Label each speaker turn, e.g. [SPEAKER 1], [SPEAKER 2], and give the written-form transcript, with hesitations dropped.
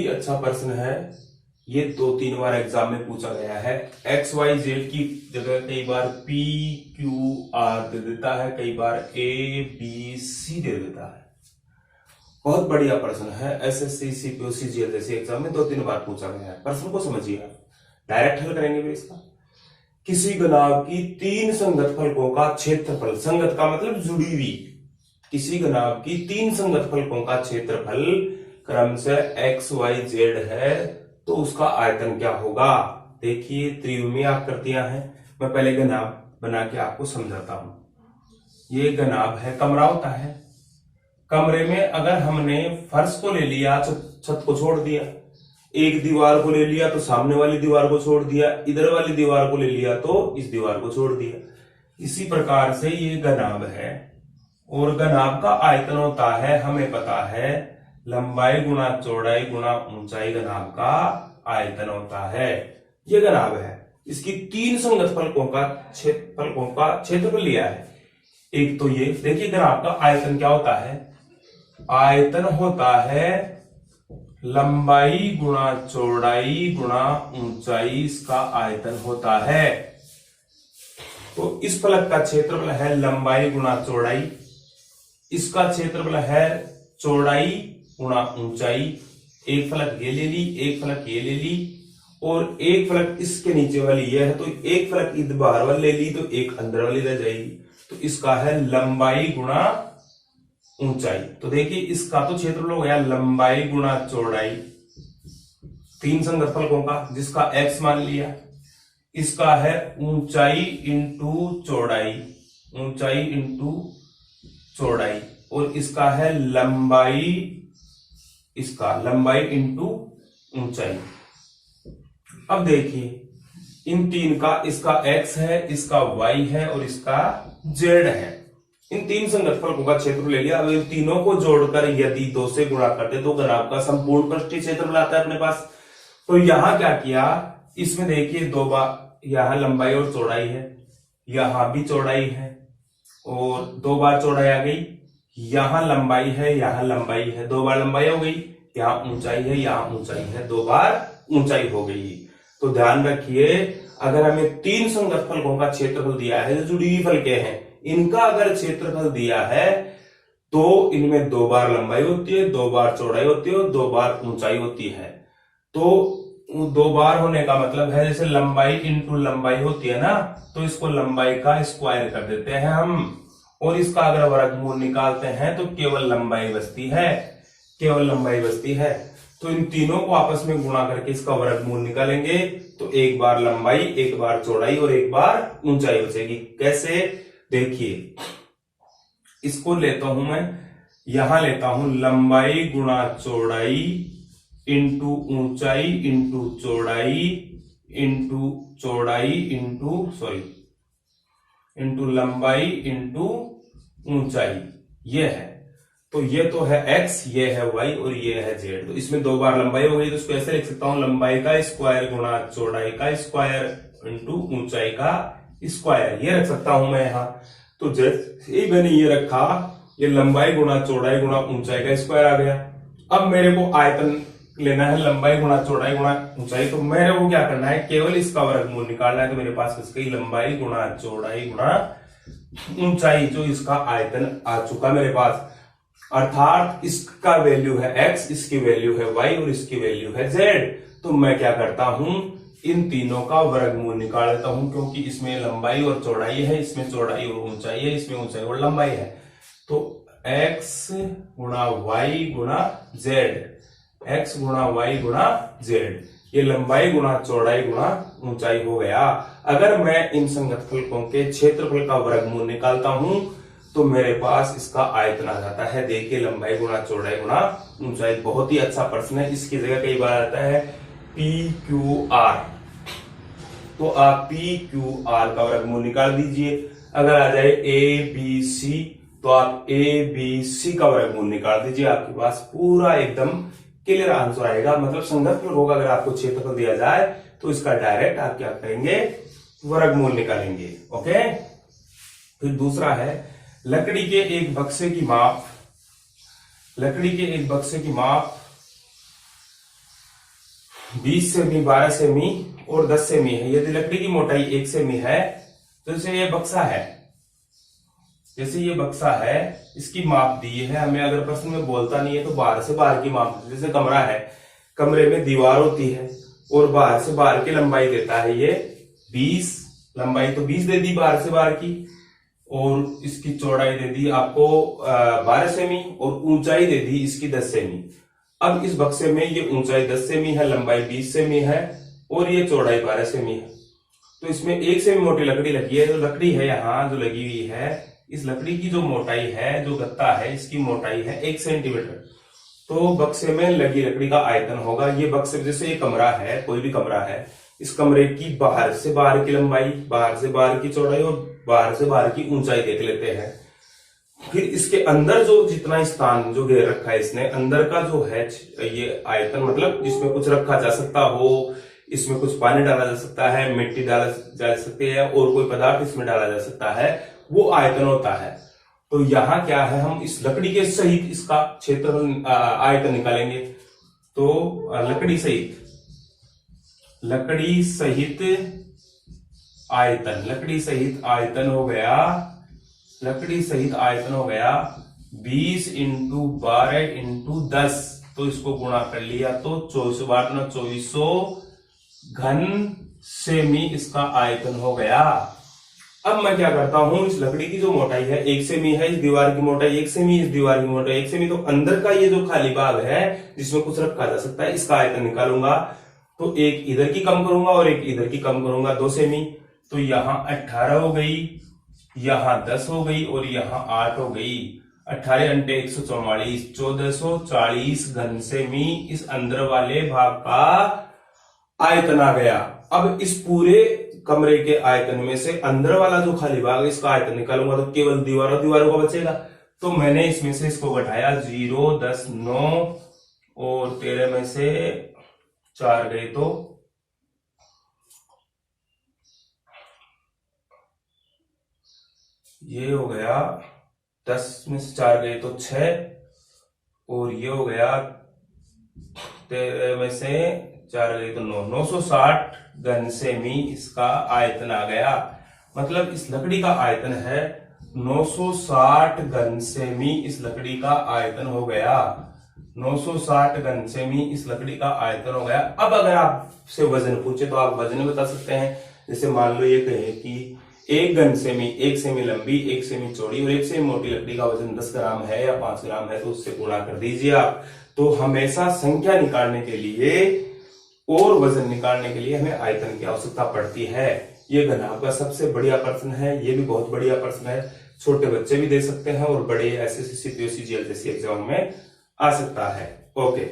[SPEAKER 1] ही अच्छा प्रश्न है। ये 2-3 बार एग्जाम में पूछा गया है। एक्स वाई जेड की जगह कई बार पी क्यू आर दे देता है, कई बार ए बी सी दे देता है। बहुत बढ़िया प्रश्न है। एसएससी सीपीओसी जीएल जैसे एग्जाम में 2-3 बार पूछा गया है। प्रश्न को समझिए, आप डायरेक्ट हल करेंगे फिर इसका। किसी घनाभ की 3 संगत फलकों का क्षेत्रफल, संगत का मतलब जुड़ी हुई, किसी घनाभ की 3 संगत फलकों का क्षेत्रफल क्रम से एक्स वाई जेड है तो उसका आयतन क्या होगा। देखिए त्रिविमीय आकृतियां हैं। मैं पहले घनाभ बना के आपको समझाता हूं। ये घनाभ है, कमरा होता है। कमरे में अगर हमने फर्श को ले लिया, छत को छोड़ दिया, एक दीवार को ले लिया तो सामने वाली दीवार को छोड़ दिया, इधर वाली दीवार को ले लिया तो इस दीवार को छोड़ दिया। इसी प्रकार से ये घनाभ है और घनाभ का आयतन होता है, हमें पता है, लंबाई गुणा चौड़ाई गुणा ऊंचाई घनाभ का आयतन होता है। ये घनाभ है, इसकी 3 संगत फलकों का क्षेत्रफल लिया है। एक तो ये देखिए घनाभ का आयतन क्या होता है, आयतन होता है लंबाई गुणा चौड़ाई गुणा ऊंचाई, इसका आयतन होता है। तो इस फलक का क्षेत्रफल है लंबाई गुणा चौड़ाई, इसका क्षेत्रफल है चौड़ाई गुणा ऊंचाई। एक फलक ये ले ली, एक फलक ये ले ली और एक फलक इसके नीचे वाली ये है, तो एक फलक इधर बाहर वाली ले ली तो एक अंदर वाली रह जाएगी। तो इसका है लंबाई गुणा ऊंचाई। तो देखिए इसका तो क्षेत्रफल हो गया लंबाई गुणा चौड़ाई, 3 संगत फलकों का जिसका x मान लिया। इसका है ऊंचाई इंटू चौड़ाई, ऊंचाई इंटू चौड़ाई, और इसका है लंबाई, इसका लंबाई इंटू ऊंचाई। अब देखिए इन 3 का, इसका x है, इसका y है और इसका z है। इन 3 संगत फलकों का क्षेत्रफल ले लिया। अब इन तीनों को जोड़कर यदि 2 से गुणा करते तो घनाभ का संपूर्ण पृष्ठीय क्षेत्रफल आता है अपने पास। तो यहां क्या किया, इसमें देखिए 2 बार यहां लंबाई और चौड़ाई है, यहां भी चौड़ाई है और 2 बार चौड़ाई आ गई, यहां लंबाई है, यहां लंबाई है, 2 बार लंबाई हो गई, यहां ऊंचाई है, यहां ऊंचाई है, 2 बार ऊंचाई हो गई। तो ध्यान रखिए अगर हमें 3 संगत फलकों का क्षेत्रफल दिया है, जो जुड़ी हुई फलकें हैं, इनका अगर क्षेत्रफल दिया है तो इनमें 2 बार लंबाई होती है, 2 बार चौड़ाई होती है और 2 बार ऊंचाई होती है। तो 2 बार होने का मतलब है जैसे लंबाई इंटू लंबाई होती है ना, तो इसको लंबाई का स्क्वायर कर देते हैं हम, और इसका अगर वर्गमूल निकालते हैं तो केवल लंबाई बचती है, केवल लंबाई बचती है। तो इन तीनों को आपस में गुणा करके इसका वर्गमूल निकालेंगे तो एक बार लंबाई, एक बार चौड़ाई और एक बार ऊंचाई बचेगी। कैसे, देखिए इसको लेता हूं मैं, यहां लेता हूं लंबाई गुणा चौड़ाई इंटू ऊंचाई इंटू चौड़ाई इंटू चौड़ाई इंटू लंबाई इंटू ऊंचाई, ये है। तो ये तो है x, ये है y और ये है z। तो इसमें 2 बार लंबाई हो गई तो इसको ऐसे लिख सकता हूं, लंबाई का स्क्वायर गुणा चौड़ाई का स्क्वायर इंटू ऊंचाई का स्क्वायर, ये रख सकता हूं मैं यहां। तो जैसे ही मैंने ये रखा, ये लंबाई गुणा चौड़ाई गुणा ऊंचाई का स्क्वायर आ गया। अब मेरे को आयतन लेना है लंबाई गुणा चौड़ाई गुणा ऊंचाई, तो मेरे को क्या करना है, केवल इसका वर्गमूल निकालना है। तो मेरे पास इसकी लंबाई गुणा चौड़ाई गुणा ऊंचाई, जो इसका आयतन आ चुका मेरे पास, अर्थात इसका वैल्यू है x, इसकी वैल्यू है y और इसकी वैल्यू है z। तो मैं क्या करता हूं, इन तीनों का वर्गमूल निकाल लेता हूं, क्योंकि इसमें लंबाई और चौड़ाई है, इसमें चौड़ाई और ऊंचाई है, इसमें ऊंचाई और लंबाई है। तो x गुणा y गुणा z, x गुणा y गुणा z, ये लंबाई गुणा चौड़ाई गुणा ऊंचाई हो गया। अगर मैं इन संगत फलकों के क्षेत्रफल का वर्गमूल निकालता हूं तो मेरे पास इसका आयतन आ जाता है। देखिए लंबाई गुणा चौड़ाई गुणा ऊंचाई, बहुत ही अच्छा प्रश्न है। इसकी जगह कई बार आता है पी क्यू आर, तो आप पी क्यू आर का वर्गमूल निकाल दीजिए। अगर आ जाए ए बी सी तो आप ए बी सी का वर्गमूल निकाल दीजिए, आपके पास पूरा एकदम क्लियर आंसर आएगा। मतलब संगत फलक होगा, अगर आपको क्षेत्रफल दिया जाए तो इसका डायरेक्ट आप क्या करेंगे, वर्गमूल निकालेंगे। ओके। फिर दूसरा है लकड़ी के एक बक्से की माप, लकड़ी के एक बक्से की माप 20 सेमी, 12 सेमी और 10 सेमी है। यदि लकड़ी की मोटाई 1 सेमी है तो जैसे ये बक्सा है, जैसे ये बक्सा है, इसकी माप दी है हमें। अगर प्रश्न में बोलता नहीं है तो बाहर से बाहर की माप, जैसे कमरा है, कमरे में दीवार होती है और बाहर से बाहर की लंबाई देता है ये 20, लंबाई तो 20 दे दी बाहर से बाहर की, और इसकी चौड़ाई दे दी आपको 12 सेमी और ऊंचाई दे दी इसकी 10 सेमी। अब इस बक्से में ये ऊंचाई 10 सेमी है, लंबाई 20 सेमी है और ये चौड़ाई 12 सेमी है। तो इसमें 1 सेमी मोटी लकड़ी लगी है। जो लकड़ी है यहाँ जो लगी हुई है, इस लकड़ी की जो मोटाई है, जो गत्ता है, इसकी मोटाई है 1 सेंटीमीटर। तो बक्से में लगी लकड़ी का आयतन होगा, ये बक्से, जैसे ये कमरा है, कोई भी कमरा है, इस कमरे की बाहर से बाहर की लंबाई, बाहर से बाहर की चौड़ाई और बाहर से बाहर की ऊंचाई देख लेते हैं। फिर इसके अंदर जो जितना स्थान जो घेर रखा है इसने, अंदर का जो है ये आयतन, मतलब जिसमें कुछ रखा जा सकता हो, इसमें कुछ पानी डाला जा सकता है, मिट्टी डाला जा सकती है और कोई पदार्थ इसमें डाला जा सकता है, वो आयतन होता है। तो यहाँ क्या है, हम इस लकड़ी के सहित इसका क्षेत्रफल आयतन निकालेंगे। तो लकड़ी सहित आयतन, लकड़ी सहित आयतन हो गया, लकड़ी सहित आयतन हो गया 20 इंटू 12 इंटू 10। तो इसको गुणा कर लिया तो 24/2400 घन सेमी इसका आयतन हो गया। अब मैं क्या करता हूं, इस लकड़ी की जो मोटाई है 1 सेमी है, इस दीवार की मोटाई 1 सेमी, इस दीवार की मोटाई 1 सेमी, तो अंदर का ये जो खाली भाग है जिसमें कुछ रखा जा सकता है, इसका आयतन निकालूंगा। तो एक इधर की कम करूंगा और एक इधर की कम करूंगा, 2 सेमी। तो यहां 18 हो गई, यहां 10 हो गई और यहां 8 हो गई। 18 × 144, 1440 घन सेमी इस अंदर वाले भाग का आयतन आ गया। अब इस पूरे कमरे के आयतन में से अंदर वाला जो खाली भाग है इसका आयतन निकालूंगा तो केवल दीवारों का बचेगा। तो मैंने इसमें से इसको घटाया, 0, 10, 9 और 13 में से 4 गए तो ये हो गया, 10 में से 4 गए तो 6 और ये हो गया 13 में से 4 गए तो 9, 960 घन सेमी इसका आयतन आ गया। मतलब इस लकड़ी का आयतन है 960 घन सेमी, इस लकड़ी का आयतन हो गया 960 घन सेमी, इस लकड़ी का आयतन हो गया। अब अगर आपसे वजन पूछे तो आप वजन बता सकते हैं। जैसे मान लो ये कहे कि 1 घन सेमी, 1 सेमी लंबी, 1 सेमी चौड़ी और 1 सेमी मोटी लकड़ी का वजन 10 ग्राम है या 5 ग्राम है, तो उससे गुणा कर दीजिए आप। तो हमेशा संख्या निकालने के लिए और वजन निकालने के लिए हमें आयतन की आवश्यकता पड़ती है। ये घनाभ का सबसे बढ़िया प्रश्न है, ये भी बहुत बढ़िया प्रश्न है, छोटे बच्चे भी दे सकते हैं और बड़े SSC, CPO, CGL जैसी एग्जाम में आ सकता है। ओके।